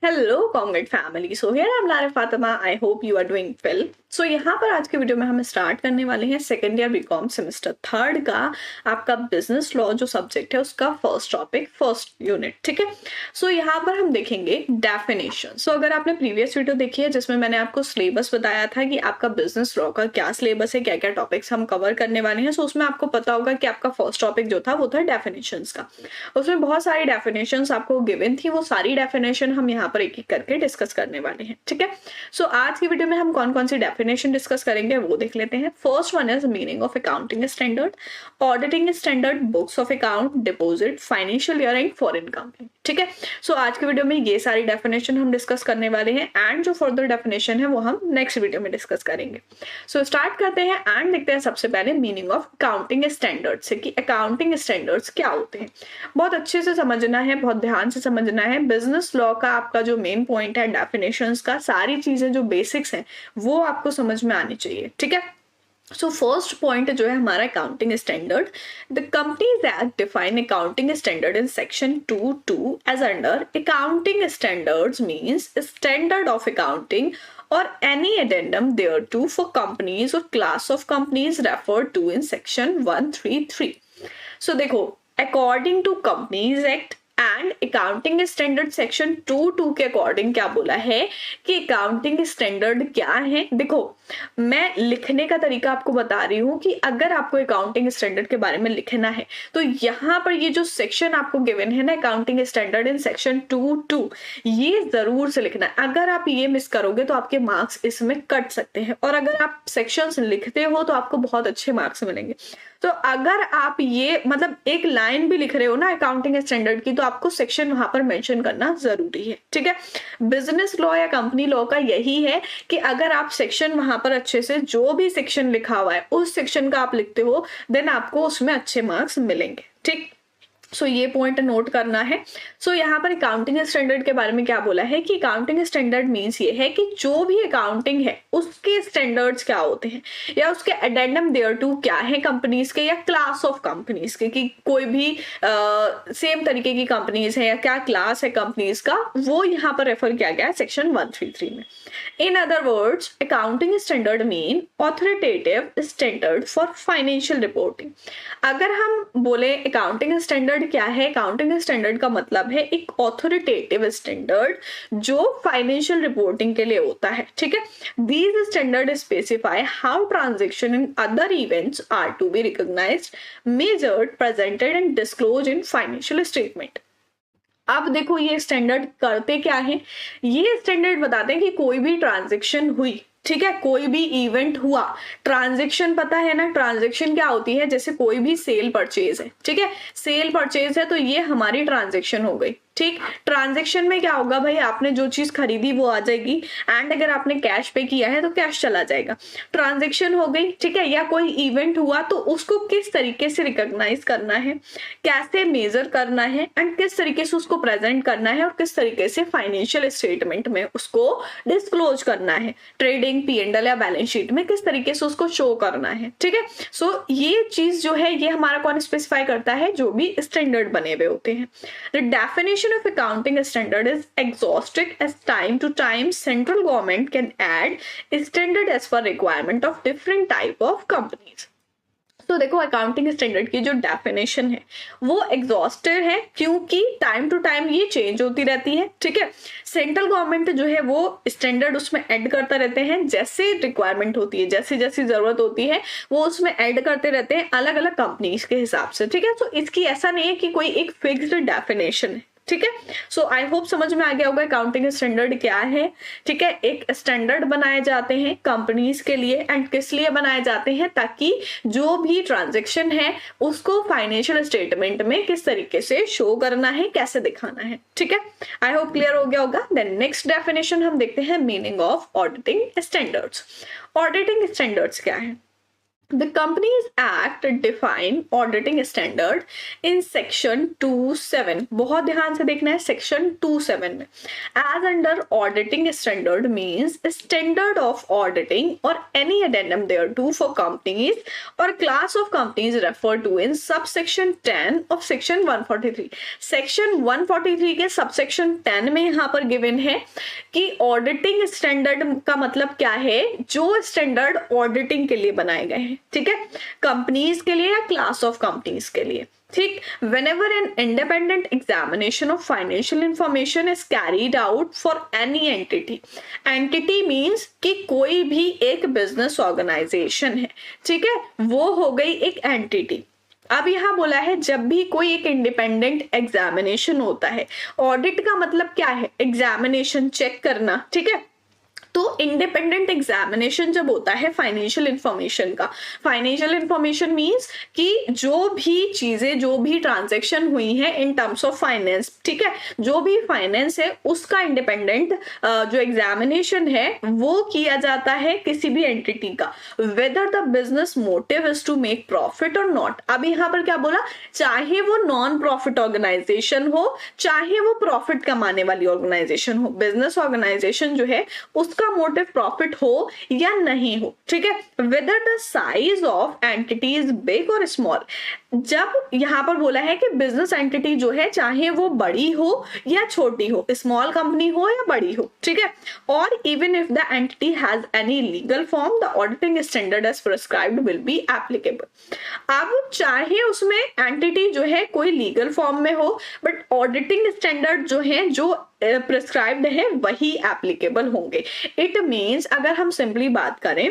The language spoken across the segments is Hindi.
Hello comrade family. So here I am Lara Fatima. I hope you are doing well. So यहाँ पर आज के वीडियो में हम स्टार्ट करने वाले हैं second year BCom semester third का आपका बिजनेस लॉ जो सब्जेक्ट है उसका फर्स्ट टॉपिक फर्स्ट यूनिट। ठीक है। सो यहाँ पर हम देखेंगे डेफिनेशन। सो अगर आपने प्रीवियस वीडियो देखी है जिसमें मैंने आपको सिलेबस बताया था कि आपका बिजनेस लॉ का क्या सिलेबस है, क्या क्या टॉपिक्स हम कवर करने वाले हैं, सो उसमें आपको पता होगा कि आपका फर्स्ट टॉपिक जो था वो था डेफिनेशन का। उसमें बहुत सारी डेफिनेशन आपको गिवन थी, वो सारी डेफिनेशन हम यहाँ पर एक एक करके डिस्कस करने वाले हैं। ठीक है। सो आज की वीडियो में हम कौन कौन सी डेफिनेशन डिस्कस करेंगे वो देख लेते हैं। First one is meaning of accounting standard, auditing standard, books of account, deposit, financial year and foreign company. ठीक है। सो आज की वीडियो में ये सारी डेफिनेशन हम डिस्कस करने वाले हैं एंड जो फर्दर डेफिनेशन है वो हम नेक्स्ट वीडियो में डिस्कस करेंगे। सो स्टार्ट करते हैं एंड देखते हैं सबसे पहले मीनिंग ऑफ अकाउंटिंग स्टैंडर्ड से कि अकाउंटिंग स्टैंडर्ड्स क्या होते हैं। बहुत अच्छे से समझना है, बहुत ध्यान से समझना है। बिजनेस लॉ का आपका जो मेन पॉइंट है डेफिनेशंस का, सारी चीजें जो बेसिक्स हैं वो आपको समझ में आनी चाहिए। ठीक है। सो फर्स्ट पॉइंट जो है हमारा accounting standard. The companies act define accounting standard in section 2(2) as under accounting standards means standard of accounting or any addendum thereto for companies or class of companies referred to in section 133. So देखो, according to Companies Act and accounting standard section 2(2) के अकॉर्डिंग क्या बोला है कि अकाउंटिंग स्टैंडर्ड क्या है। देखो, मैं लिखने का तरीका आपको बता रही हूँ कि अगर आपको अकाउंटिंग स्टैंडर्ड के बारे में लिखना है तो यहाँ पर ये जो सेक्शन आपको गिवन है ना, अकाउंटिंग स्टैंडर्ड इन सेक्शन 2(2), ये जरूर से लिखना है। अगर आप ये मिस करोगे तो आपके मार्क्स इसमें कट सकते हैं, और अगर आप सेक्शंस लिखते हो तो आपको बहुत अच्छे मार्क्स मिलेंगे। तो अगर आप ये मतलब एक लाइन भी लिख रहे हो ना अकाउंटिंग स्टैंडर्ड की, तो आपको सेक्शन वहां पर मेंशन करना जरूरी है। ठीक है। बिजनेस लॉ या कंपनी लॉ का यही है कि अगर आप सेक्शन वहां पर अच्छे से जो भी सेक्शन लिखा हुआ है उस सेक्शन का आप लिखते हो देन आपको उसमें अच्छे मार्क्स मिलेंगे। ठीक। सो ये पॉइंट नोट करना है। सो यहाँ पर अकाउंटिंग स्टैंडर्ड के बारे में क्या बोला है कि अकाउंटिंग स्टैंडर्ड मीन्स ये है कि जो भी अकाउंटिंग है उसके स्टैंडर्ड्स क्या होते हैं या उसके एडेंडम देयर टू क्या है कंपनीज के या क्लास ऑफ कंपनीज के, कि कोई भी सेम तरीके की कंपनीज है या क्या क्लास है कंपनीज का, वो यहाँ पर रेफर किया गया है सेक्शन 133 में। In other words accounting standard mean authoritative standard for financial reporting. अगर हम बोले अकाउंटिंग स्टैंडर्ड क्या है, अकाउंटिंग स्टैंडर्ड का मतलब है एक ऑथोरिटेटिव स्टैंडर्ड जो फाइनेंशियल रिपोर्टिंग के लिए होता है। ठीक है। These standard specify how transaction in other events are to be recognised, measured, presented and disclosed in financial statement. अब देखो ये स्टैंडर्ड करते क्या है, ये स्टैंडर्ड बताते हैं कि कोई भी ट्रांजैक्शन हुई, ठीक है, कोई भी इवेंट हुआ, ट्रांजैक्शन पता है ना, ट्रांजैक्शन क्या होती है, जैसे कोई भी सेल परचेज है, ठीक है, सेल परचेज है तो ये हमारी ट्रांजैक्शन हो गई। ठीक। ट्रांजैक्शन में क्या होगा भाई, आपने जो चीज खरीदी वो आ जाएगी एंड अगर आपने कैश पे किया है तो कैश चला जाएगा। ट्रांजैक्शन हो गई। ठीक है। या कोई इवेंट हुआ तो उसको किस तरीके से रिकॉग्नाइज करना है, कैसे मेजर करना है एंड किस तरीके से उसको प्रेजेंट करना है और किस तरीके से फाइनेंशियल स्टेटमेंट में उसको डिस्क्लोज करना है, ट्रेडिंग P&L या बैलेंस शीट में किस तरीके से उसको शो करना है। ठीक है। सो ये चीज जो है ये हमारा कौन स्पेसिफाई करता है, जो भी स्टैंडर्ड बने हुए होते हैं। The definition of accounting standard is exhaustive as time to time central government can add standard as per requirement of different type of companies। तो देखो अकाउंटिंग स्टैंडर्ड की जो डेफिनेशन है वो एग्जॉस्टिव है क्योंकि टाइम टू टाइम ये चेंज होती रहती है। ठीक है। सेंट्रल गवर्नमेंट जो है वो स्टैंडर्ड उसमें ऐड करता रहते हैं, जैसे रिक्वायरमेंट होती है, जैसी जैसी जरूरत होती है वो उसमें ऐड करते रहते हैं अलग अलग कंपनीज के हिसाब से। ठीक है। तो इसकी ऐसा नहीं है कि कोई एक फिक्स्ड डेफिनेशन है। ठीक है। सो आई होप समझ में आ गया होगा अकाउंटिंग स्टैंडर्ड क्या है। ठीक है। एक स्टैंडर्ड बनाए जाते हैं कंपनीज के लिए एंड किस लिए बनाए जाते हैं, ताकि जो भी ट्रांजैक्शन है उसको फाइनेंशियल स्टेटमेंट में किस तरीके से शो करना है, कैसे दिखाना है। ठीक है। आई होप क्लियर हो गया होगा। देन नेक्स्ट डेफिनेशन हम देखते हैं meaning of auditing standards. Auditing standards क्या है। The Companies Act define auditing standard in section 27. बहुत ध्यान से देखना है section 27 में. As under auditing standard means standard of auditing or any addendum thereto for companies or class of companies referred to in subsection 10 of section 143. Section 143 के subsection 10 में यहाँ पर given है कि auditing standard का मतलब क्या है, जो standard auditing के लिए बनाए गए हैं, ठीक है, कंपनीज के लिए या क्लास ऑफ कंपनीज के लिए. ठीक, whenever an independent examination of financial information is carried out for any entity. Entity means कि कोई भी एक बिजनेस ऑर्गेनाइजेशन है, ठीक है, वो हो गई एक एंटिटी. अब यहाँ बोला है जब भी कोई एक इंडिपेंडेंट एग्जामिनेशन होता है, ऑडिट का मतलब क्या है, एग्जामिनेशन चेक करना, ठीक है. तो इंडिपेंडेंट एग्जामिनेशन जब होता है फाइनेंशियल इंफॉर्मेशन का, फाइनेंशियल इंफॉर्मेशन मींस कि जो भी चीजें, जो भी ट्रांजैक्शन हुई है इन टर्म्स ऑफ फाइनेंस, ठीक है, जो भी फाइनेंस है उसका इंडिपेंडेंट जो एग्जामिनेशन है वो किया जाता है किसी भी एंटिटी का, whether the business motive is to make profit और नॉट. अब यहाँ पर क्या बोला, चाहे वो नॉन प्रॉफिट ऑर्गेनाइजेशन हो, चाहे वो प्रॉफिट कमाने वाली ऑर्गेनाइजेशन हो, बिजनेस ऑर्गेनाइजेशन जो है उसका मोटिव प्रॉफिट हो या नहीं हो, ठीक है. Whether the size of entity is big और स्मॉल. जब यहां पर बोला है कि बिजनेस एंटिटी जो है चाहे वो बड़ी हो या छोटी हो, स्मॉल कंपनी हो या बड़ी हो, ठीक है, और even if the entity has any legal form the auditing standard as prescribed will be applicable. अब चाहे उसमें एंटिटी जो है कोई लीगल फॉर्म में हो, बट ऑडिटिंग स्टैंडर्ड जो है, जो प्रिस्क्राइब्ड है, वही एप्लीकेबल होंगे. इट मीन्स अगर हम सिंपली बात करें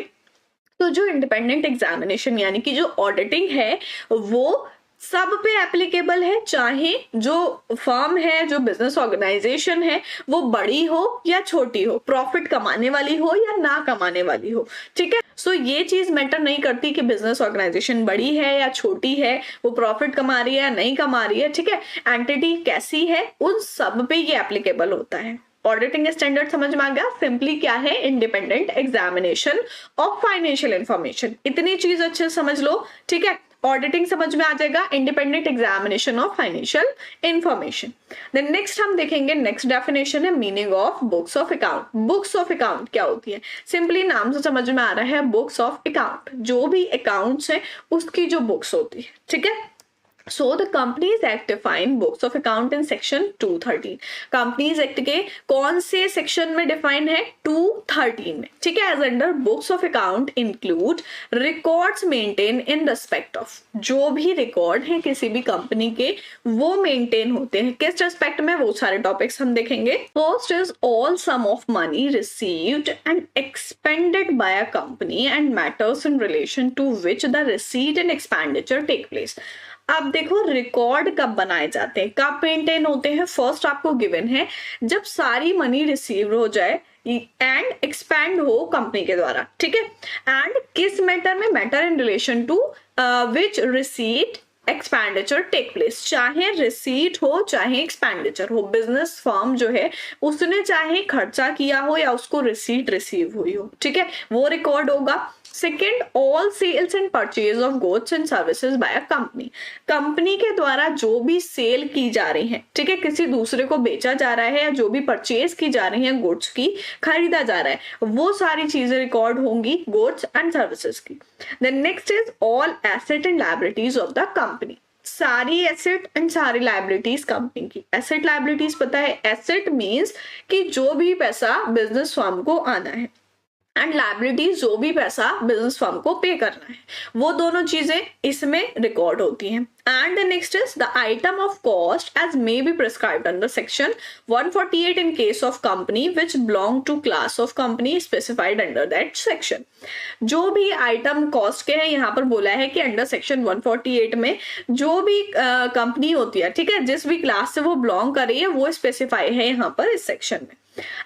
तो जो इंडिपेंडेंट एग्जामिनेशन यानी कि जो ऑडिटिंग है वो सब पे एप्लीकेबल है, चाहे जो फर्म है, जो बिजनेस ऑर्गेनाइजेशन है वो बड़ी हो या छोटी हो, प्रॉफिट कमाने वाली हो या ना कमाने वाली हो, ठीक है. सो ये चीज मैटर नहीं करती कि बिजनेस ऑर्गेनाइजेशन बड़ी है या छोटी है, वो प्रॉफिट कमा रही है या नहीं कमा रही है, ठीक है, एंटिटी कैसी है, उन सब पे ये एप्लीकेबल होता है. ऑडिटिंग स्टैंडर्ड समझ में आ गया. सिंपली क्या है, independent examination of financial information. इतनी चीज अच्छे से समझ लो, ठीक है. ऑडिटिंग समझ में आ जाएगा, independent examination of financial information. Then next हम देखेंगे, नेक्स्ट डेफिनेशन है meaning of books of account. Books of account क्या होती है, सिंपली नाम से समझ में आ रहा है, बुक्स ऑफ अकाउंट, जो भी अकाउंट्स है उसकी जो बुक्स होती है, ठीक है. So the Companies Act define books of account in section 213. Companies Act के कौन से सेक्शन में डिफाइन है, 213 में, ठीक है. As under books of account include records maintained in respect of. जो भी रिकॉर्ड है किसी भी कंपनी के वो मेंटेन होते हैं किस रेस्पेक्ट में, वो सारे टॉपिक्स हम देखेंगे. First is all sum of money received and expended by a company and matters in relation to which the receipt and expenditure take place. अब देखो रिकॉर्ड कब बनाए जाते हैं, कब मेंटेन होते हैं. फर्स्ट आपको गिवन है जब सारी मनी रिसीव हो जाए एंड एक्सपेंड हो कंपनी के द्वारा, ठीक है, एंड किस मैटर में, matter in relation to which receipt expenditure take place. चाहे रिसीट हो चाहे एक्सपेंडिचर हो, बिजनेस फर्म जो है उसने चाहे खर्चा किया हो या उसको रिसीट रिसीव हुई हो, ठीक है, वो रिकॉर्ड होगा. Second, all sales and purchase of goods and services by a company. Company के द्वारा जो भी सेल की जा रही है, ठीक है, किसी दूसरे को बेचा जा रहा है या जो भी परचेज की जा रही है, गुड्स की खरीदा जा रहा है, वो सारी चीजें रिकॉर्ड होंगी गुड्स एंड सर्विसेज की. Then next is all asset and liabilities of the company. सारी एसेट एंड सारी लायबिलिटीज कंपनी की. एसेट लायबिलिटीज पता है, एसेट मीन्स कि जो भी पैसा बिजनेस फर्म को आना है, एंड लायबिलिटीज जो भी पैसा बिजनेस फर्म को पे करना है, वो दोनों चीजें इसमें रिकॉर्ड होती हैं. And the next is the item of cost as may be prescribed under section 148 in case of company which belong to class of company specified under that section. जो भी आइटम कॉस्ट के हैं यहाँ पर बोला है कि अंडर सेक्शन 148 में जो भी कंपनी होती है, ठीक है, जिस भी क्लास से वो बिलोंग कर रही है वो स्पेसिफाई है यहाँ पर इस सेक्शन में.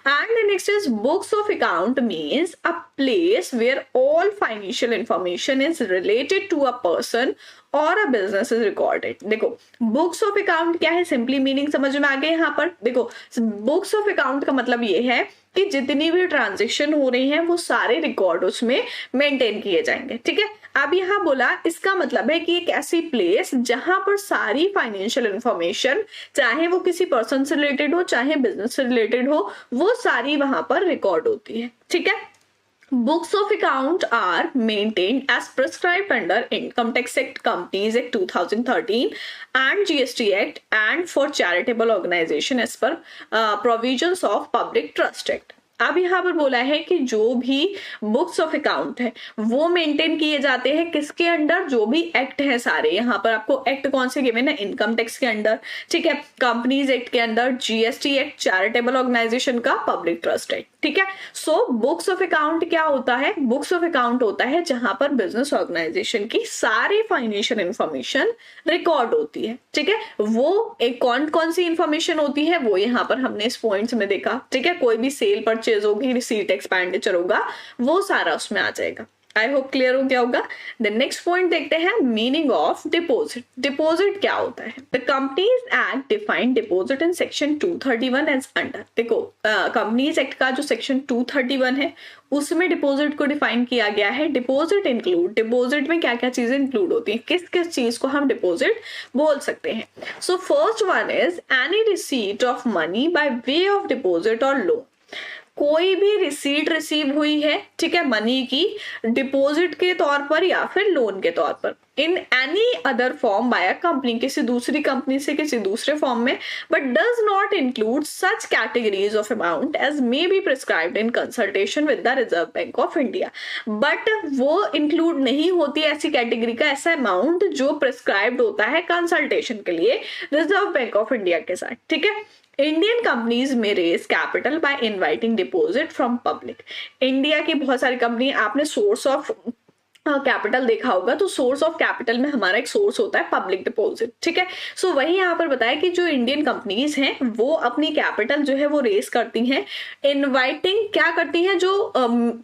And the next is books of account means a place where all financial information is related to a person और a business is recorded. देखो बुक्स ऑफ अकाउंट क्या है, सिंपली मीनिंग समझ में आ गया यहाँ पर. देखो बुक्स ऑफ अकाउंट का मतलब ये है कि जितनी भी ट्रांजेक्शन हो रही है वो सारे रिकॉर्ड उसमें मेंटेन किए जाएंगे, ठीक है. अब यहाँ बोला इसका मतलब है कि एक ऐसी प्लेस जहां पर सारी फाइनेंशियल इंफॉर्मेशन, चाहे वो किसी पर्सन से रिलेटेड हो चाहे बिजनेस से रिलेटेड हो, वो सारी वहां पर रिकॉर्ड होती है। ठीक है, Books of account are maintained as prescribed under Income Tax Act, Companies Act 2013 and GST Act, and for charitable organization as per provisions of Public Trust Act। अब यहाँ पर बोला है कि जो भी बुक्स ऑफ अकाउंट है वो मेंटेन किए जाते हैं किसके अंडर, जो भी एक्ट है सारे। यहाँ पर आपको एक्ट कौन से गिवन है, इनकम टैक्स के अंडर, ठीक है, कंपनीज एक्ट के अंदर, जीएसटी एक्ट, चैरिटेबल ऑर्गेनाइजेशन का, पब्लिक ट्रस्ट एक्ट। ठीक है, सो बुक्स ऑफ अकाउंट क्या होता है, बुक्स ऑफ अकाउंट होता है जहां पर बिजनेस ऑर्गेनाइजेशन की सारी फाइनेंशियल इंफॉर्मेशन रिकॉर्ड होती है। ठीक है, वो एक कौन कौन सी इंफॉर्मेशन होती है वो यहाँ पर हमने इस पॉइंट्स में देखा। ठीक है, कोई भी सेल परचेज होगी, रिसीट एक्सपेंडिचर होगा, वो सारा उसमें आ जाएगा। आई होप क्लियर हो गया होगा। द नेक्स्ट पॉइंट देखते हैं, मीनिंग ऑफ डिपोजिट। डिपोजिट क्या होता है? The companies act define deposit in section 231 as under. देखो कंपनीज एक्ट का जो सेक्शन 231 है उसमें डिपॉजिट को डिफाइन किया गया है। डिपॉजिट इंक्लूड, डिपॉजिट में क्या क्या चीजें इंक्लूड होती हैं, किस किस चीज को हम डिपॉजिट बोल सकते हैं। So first one is any receipt of money by way of deposit और लोन। कोई भी रिसीट रिसीव हुई है, ठीक है, मनी की, डिपॉजिट के तौर पर या फिर लोन के तौर पर, in any other form by a company, किसी दूसरी कंपनी से किसी दूसरे फॉर्म में, but does not include such categories of amount as may be prescribed in consultation with the reserve bank of India. बट वो इंक्लूड नहीं होती ऐसी कैटेगरी का ऐसा अमाउंट जो प्रिस्क्राइब्ड होता है कंसल्टेशन के लिए रिजर्व बैंक ऑफ इंडिया के साथ। ठीक है, इंडियन कंपनीज में raise capital by inviting deposit from public. India की बहुत सारी कंपनी, आपने सोर्स ऑफ कैपिटल देखा होगा, तो सोर्स ऑफ कैपिटल में हमारा एक सोर्स होता है पब्लिक डिपॉजिट। ठीक है, सो वही यहाँ पर बताया कि जो इंडियन कंपनीज हैं वो अपनी कैपिटल जो है वो रेस करती हैं, इनवाइटिंग क्या करती हैं, जो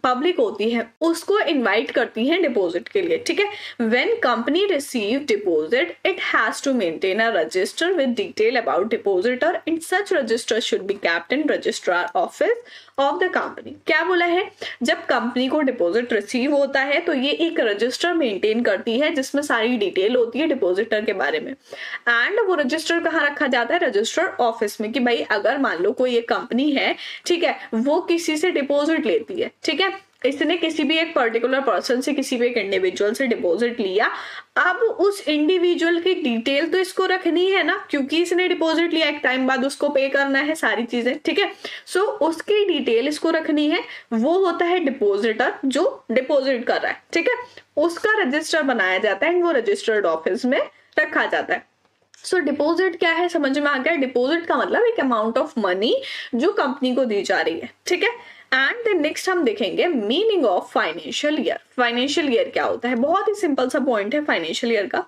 पब्लिक होती है उसको इनवाइट करती हैं डिपॉजिट के लिए। ठीक है, when company receive deposit it has to maintain a register with detail about depositor and such register should be kept in registrar office of the company. क्या बोला है, जब कंपनी को डिपॉजिट रिसीव होता है तो ये एक रजिस्टर मेंटेन करती है जिसमें सारी डिटेल होती है डिपॉजिटर के बारे में, एंड वो रजिस्टर कहाँ रखा जाता है, रजिस्टर ऑफिस में। कि भाई अगर मान लो कोई एक कंपनी है, ठीक है, वो किसी से डिपॉजिट लेती है, ठीक है, इसने किसी भी एक पर्टिकुलर पर्सन से, किसी भी एक इंडिविजुअल से डिपॉजिट लिया, अब उस इंडिविजुअल की डिटेल तो इसको रखनी है ना, क्योंकि इसने डिपॉजिट लिया, एक टाइम बाद उसको पे करना है सारी चीजें। ठीक है, सो उसकी डिटेल इसको रखनी है, वो होता है डिपॉजिटर जो डिपॉजिट कर रहा है। ठीक है, उसका रजिस्टर बनाया जाता है, वो रजिस्टर्ड ऑफिस में रखा जाता है। सो डिपॉजिट क्या है, समझ में आ गया। डिपॉजिट का मतलब एक अमाउंट ऑफ मनी जो कंपनी को दी जा रही है। ठीक है, एंड नेक्स्ट हम देखेंगे meaning of financial year. Financial year क्या होता है, बहुत ही सिंपल सा पॉइंट है फाइनेंशियल ईयर का।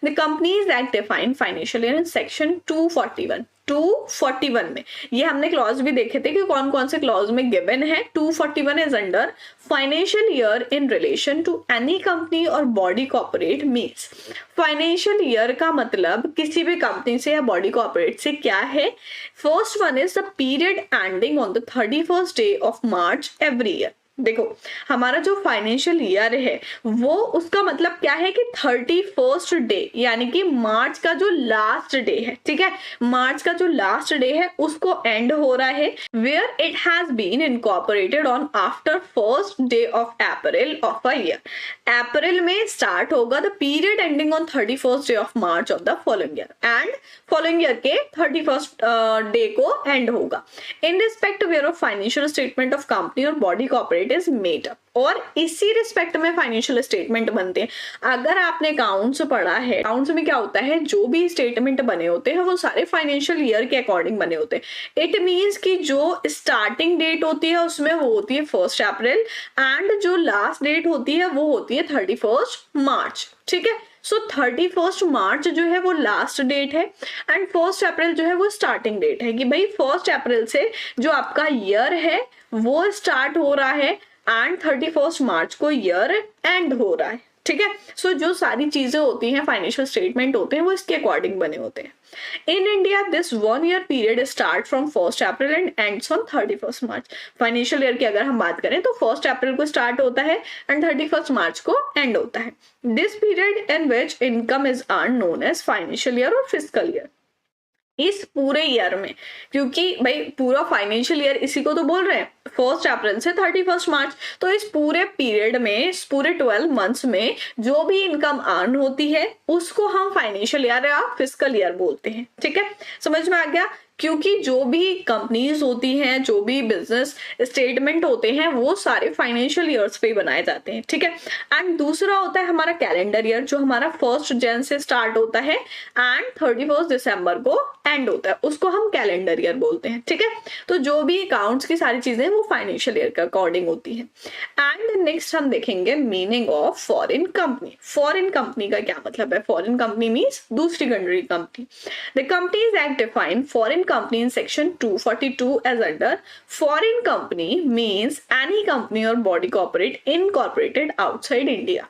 The companies act define financial year in section 241 में। ये हमने क्लॉज भी देखे थे कि कौन कौन से क्लॉज में गिवन है। 241 is under financial year in relation to any company और body corporate means. Financial year का मतलब किसी भी कंपनी से या बॉडी कॉर्पोरेट से क्या है। First one is the period ending on the 31st day of March every year. देखो हमारा जो फाइनेंशियल ईयर है वो, उसका मतलब क्या है कि 31st डे, यानी कि मार्च का जो लास्ट डे है, ठीक है, मार्च का जो लास्ट डे है उसको एंड हो रहा है, where it has been incorporated on after 1st day of April of a year. April में स्टार्ट होगा the period ending on 31st day of March of the following year, end following year के 31st डे को एंड होगा। In respect where of financial statement of company और body corporate is made up, और इसी रिस्पेक्ट में फाइनेंशियल स्टेटमेंट बनते हैं। अगर आपने अकाउंट्स पढ़ा है, अकाउंट्स में क्या होता है, जो भी स्टेटमेंट बने होते हैं वो सारे फाइनेंशियल ईयर के अकॉर्डिंग बने होते हैं। इट मींस कि जो स्टार्टिंग डेट होती है उसमें वो होती है 1 अप्रैल, एंड जो लास्ट डेट होती है वो होती है 31 मार्च। ठीक है, सो 31 मार्च जो है वो लास्ट डेट है, एंड 1 अप्रैल जो है वो स्टार्टिंग डेट है। कि भाई 1 अप्रैल से जो आपका ईयर है वो स्टार्ट हो रहा है, एंड 31 मार्च को ईयर एंड हो रहा है। ठीक है। सो जो सारी चीजें होती हैं, फाइनेंशियल स्टेटमेंट होते हैं, वो इसके अकॉर्डिंग बने होते हैं। In India this 1 year period start from 1st April and ends on 31st March। Financial year की अगर हम बात करें तो 1st April को स्टार्ट होता है एंड 31st March को एंड होता है। This period in which income is earn known as financial year और फिस्कल ईयर। इस पूरे ईयर में, क्योंकि भाई पूरा फाइनेंशियल ईयर इसी को तो बोल रहे हैं, 1st April से 31st March, तो इस पूरे पीरियड में, इस पूरे 12 मंथ्स में जो भी इनकम अर्न होती है उसको हम फाइनेंशियल ईयर या फिस्कल ईयर बोलते हैं। ठीक है, समझ में आ गया? क्योंकि जो भी कंपनीज होती हैं, जो भी बिजनेस स्टेटमेंट होते हैं, वो सारे फाइनेंशियल ईयर्स पे बनाए जाते हैं। ठीक है। एंड दूसरा होता है हमारा कैलेंडर ईयर, जो हमारा 1st Jan से स्टार्ट होता है एंड 31st December को एंड होता है, उसको हम कैलेंडर ईयर बोलते हैं। ठीक है, तो जो भी अकाउंट्स की सारी चीजें वो फाइनेंशियल ईयर के अकॉर्डिंग होती है। एंड नेक्स्ट हम देखेंगे meaning of foreign company. Foreign company का क्या मतलब है? फॉरेन कंपनी मीन्स दूसरी country company. The companies act define foreign company in section 242 as under foreign company means any company or body corporate incorporated outside India।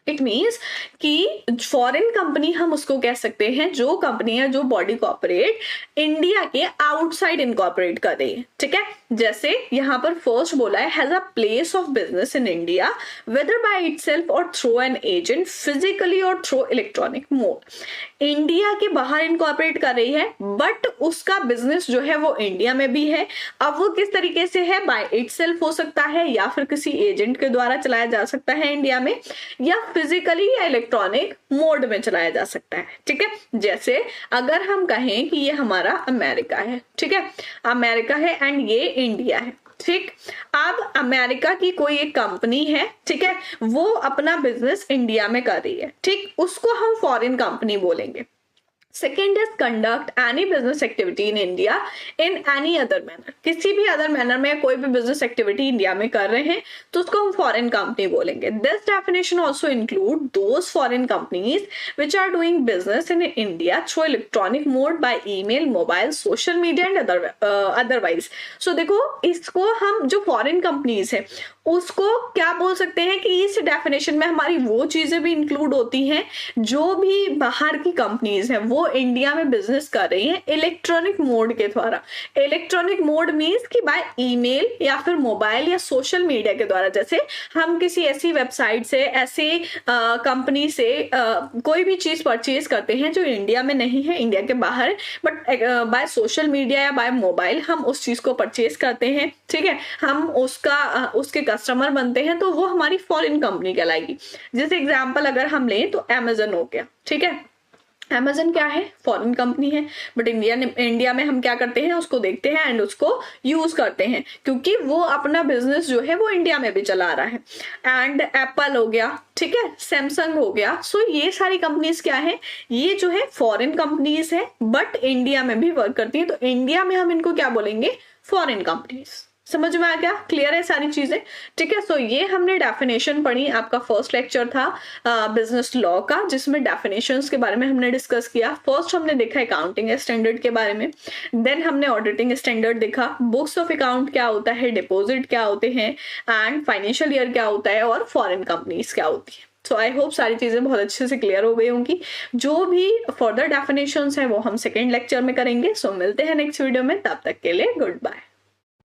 It means कि फॉरेन कंपनी हम उसको कह सकते हैं जो कंपनी है, जो बॉडी कॉर्पोरेट इंडिया के आउटसाइड इनकॉर्पोरेट कर रही है। ठीक है, जैसे यहाँ पर फर्स्ट बोला है has a place of business in India whether by itself और थ्रू एन एजेंट फिजिकली और थ्रू इलेक्ट्रॉनिक मोड। इंडिया के बाहर इनकॉर्पोरेट कर रही है बट उसका बिजनेस जो है वो इंडिया में भी है। अब वो किस तरीके से है? बाय इटसेल्फ हो सकता है या फिर किसी एजेंट के द्वारा चलाया जा सकता है इंडिया में, या फिजिकली या इलेक्ट्रॉनिक मोड में चलाया जा सकता है। ठीक है, जैसे अगर हम कहें कि ये हमारा अमेरिका है, ठीक है, अमेरिका है एंड ये इंडिया है। ठीक, अब अमेरिका की कोई एक कंपनी है, ठीक है, वो अपना बिजनेस इंडिया में कर रही है, ठीक, उसको हम फॉरेन कंपनी बोलेंगे। Second is conduct any business activity in India in any other manner. किसी भी अदर मैनर में कोई भी बिजनेस एक्टिविटी इंडिया में कर रहे हैं तो उसको हम फॉरेन कंपनी बोलेंगे। This definition also include those foreign companies which are doing business in India through electronic mode by email, mobile, social media and otherwise. So देखो, इसको हम जो फॉरेन कंपनीज है उसको क्या बोल सकते हैं कि इस डेफिनेशन में हमारी वो चीजें भी इंक्लूड होती हैं जो भी बाहर की कंपनीज हैं वो इंडिया में बिजनेस कर रही हैं इलेक्ट्रॉनिक मोड के द्वारा। इलेक्ट्रॉनिक मोड मीन्स कि बाय ईमेल या फिर मोबाइल या सोशल मीडिया के द्वारा। जैसे हम किसी ऐसी वेबसाइट से, ऐसी कंपनी से कोई भी चीज परचेज करते हैं जो इंडिया में नहीं है, इंडिया के बाहर, बट बाय सोशल मीडिया या बाय मोबाइल हम उस चीज को परचेज करते हैं। ठीक है, हम उसके कस्टमर बनते हैं, तो वो हमारी फॉरेन कंपनी कहलाएगी। जैसे एग्जांपल अगर हम लें तो अमेजन हो गया। ठीक है, अमेजन क्या है? फॉरेन कंपनी है, बट इंडिया में हम क्या करते हैं? उसको देखते हैं एंड उसको यूज करते हैं, क्योंकि वो अपना बिजनेस जो है वो इंडिया में भी चला रहा है। एंड एप्पल हो गया, ठीक है, सैमसंग हो गया। सो ये सारी कंपनीज क्या है? ये जो है फॉरेन कंपनीज है बट इंडिया में भी वर्क करती है, तो इंडिया में हम इनको क्या बोलेंगे? Foreign companies. समझ में आ गया? क्लियर है सारी चीजें? ठीक है, सो ये हमने डेफिनेशन पढ़ी। आपका फर्स्ट लेक्चर था बिजनेस लॉ का, जिसमें डेफिनेशंस के बारे में हमने डिस्कस किया। फर्स्ट हमने देखा अकाउंटिंग स्टैंडर्ड के बारे में, देन हमने ऑडिटिंग स्टैंडर्ड देखा, बुक्स ऑफ अकाउंट क्या होता है, डिपॉजिट क्या होते हैं, एंड फाइनेंशियल ईयर क्या होता है, और फॉरेन कंपनीज क्या होती है। सो आई होप सारी चीजें बहुत अच्छे से क्लियर हो गई होंगी। जो भी फर्दर डेफिनेशंस है वो हम सेकेंड लेक्चर में करेंगे। सो मिलते हैं नेक्स्ट वीडियो में, तब तक के लिए गुड बाय।